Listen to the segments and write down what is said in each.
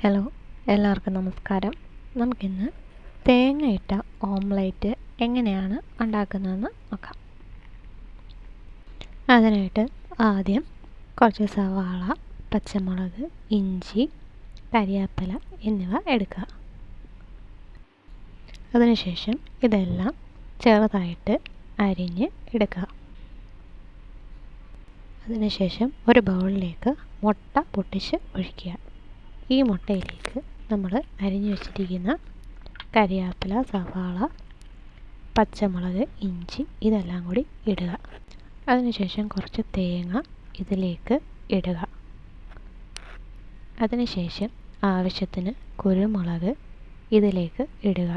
Hello, എല്ലാവർക്കും നമസ്കാരം. നമുക്കിന്ന് തേങ്ങയിട്ട ഓംലേറ്റ് എങ്ങനെയാണ് ഉണ്ടാക്കുന്നതെന്ന് നോക്കാം. അതിനായിട്ട് ആദ്യം കുറച്ച് സവാള, പച്ചമുളക്, ഇഞ്ചി, കരിയാപ്പില എന്നിവ എടുക്കുക. അതിനുശേഷം ഇതെല്ലാം ചെറുതായിട്ട് അരിഞ്ഞ് എടുക്കുക. അതിനുശേഷം ഒരു ബൗളിലേക്ക് മുട്ട പൊട്ടിച്ച് ഒഴിക്കുക. ഈ മുട്ടയിലേക്ക് നമ്മൾ അരിഞ്ഞു വെച്ചിരിക്കുന്ന കരിയാപ്പില, സവാള, പച്ചമുളക്, ഇഞ്ചി ഇതെല്ലാം കൂടി ഇടുക. അതിനുശേഷം കുറച്ച് തേങ്ങ ഇതിലേക്ക് ഇടുക. അതിനുശേഷം ആവശ്യത്തിന് കുരുമുളക് ഇതിലേക്ക് ഇടുക.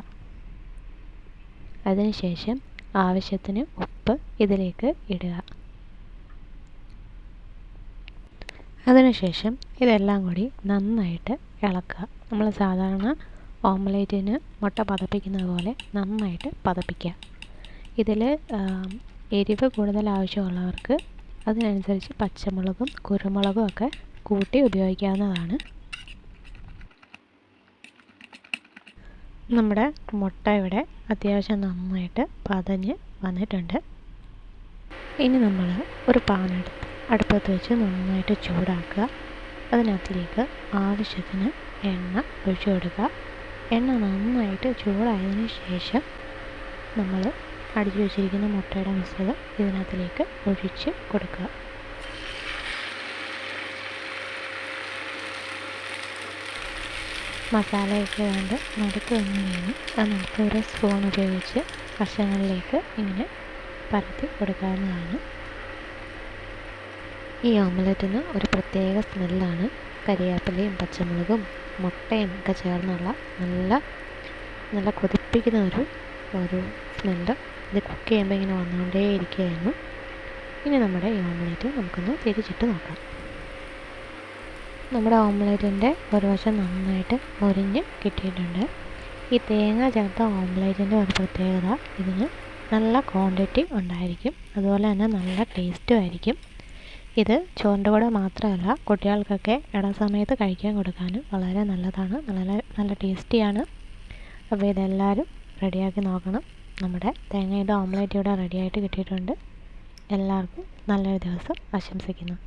അതിനുശേഷം ആവശ്യത്തിന് ഉപ്പ് ഇതിലേക്ക് ഇടുക. അതിനുശേഷം ഇതെല്ലാം കൂടി നന്നായിട്ട് ഇളക്കുക. നമ്മൾ സാധാരണ ഓംലേറ്റിന് മുട്ട പതപ്പിക്കുന്നത് പോലെ നന്നായിട്ട് പതപ്പിക്കുക. ഇതിൽ എരിവ് കൂടുതൽ ആവശ്യമുള്ളവർക്ക് അതിനനുസരിച്ച് പച്ചമുളകും കുരുമുളകും ഒക്കെ കൂട്ടി ഉപയോഗിക്കാവുന്നതാണ്. നമ്മുടെ മുട്ട ഇവിടെ അത്യാവശ്യം നന്നായിട്ട് പതഞ്ഞ് വന്നിട്ടുണ്ട്. ഇനി നമ്മൾ ഒരു പാനെടുത്ത് അടുപ്പത്ത് വെച്ച് നന്നായിട്ട് ചൂടാക്കുക. അതിനകത്തിലേക്ക് ആവശ്യത്തിന് എണ്ണ ഒഴിച്ചു കൊടുക്കുക. എണ്ണ നന്നായിട്ട് ചൂടായതിനു ശേഷം നമ്മൾ അടിച്ചു വെച്ചിരിക്കുന്ന മുട്ടയുടെ മിശ്രിതം ഇതിനകത്തിലേക്ക് ഒഴിച്ച് കൊടുക്കുക. മസാലയൊക്കെ വേണ്ട നടുക്ക് വന്നു കഴിഞ്ഞ് അത് നമുക്ക് ഒരു സ്പൂൺ ഉപയോഗിച്ച് വശങ്ങളിലേക്ക് ഇങ്ങനെ പരത്തി കൊടുക്കാവുന്നതാണ്. ഈ ഓംലെറ്റിന് ഒരു പ്രത്യേക സ്മെല്ലാണ്. കരിയാപ്പിലയും പച്ചമുളകും മുട്ടയും ഒക്കെ ചേർന്നുള്ള നല്ല കൊതിപ്പിക്കുന്ന ഒരു സ്മെല്ല് ഇത് കുക്ക് ചെയ്യുമ്പോൾ ഇങ്ങനെ വന്നുകൊണ്ടേ ഇരിക്കുകയായിരുന്നു. ഇനി നമ്മുടെ ഈ ഓംലെറ്റ് നമുക്കൊന്ന് തിരിച്ചിട്ട് നോക്കാം. നമ്മുടെ ഓംലെറ്റിൻ്റെ ഒരു വശം നന്നായിട്ട് മൊരിഞ്ഞ് കിട്ടിയിട്ടുണ്ട്. ഈ തേങ്ങ ചേർത്ത ഓംലെറ്റിൻ്റെ ഒരു പ്രത്യേകത ഇതിന് നല്ല ക്വാണ്ടിറ്റി ഉണ്ടായിരിക്കും. അതുപോലെ തന്നെ നല്ല ടേസ്റ്റും ആയിരിക്കും. ഇത് ചോറിൻ്റെ കൂടെ മാത്രമല്ല കുട്ടികൾക്കൊക്കെ ഇടസമയത്ത് കഴിക്കാൻ കൊടുക്കാനും വളരെ നല്ലതാണ്. നല്ല ടേസ്റ്റിയാണ്. അപ്പോൾ ഇതെല്ലാവരും റെഡിയാക്കി നോക്കണം. നമ്മുടെ തേങ്ങയുടെ ഓംലെറ്റ് ഇവിടെ റെഡിയായിട്ട് കിട്ടിയിട്ടുണ്ട്. എല്ലാവർക്കും നല്ലൊരു ദിവസം ആശംസിക്കുന്നു.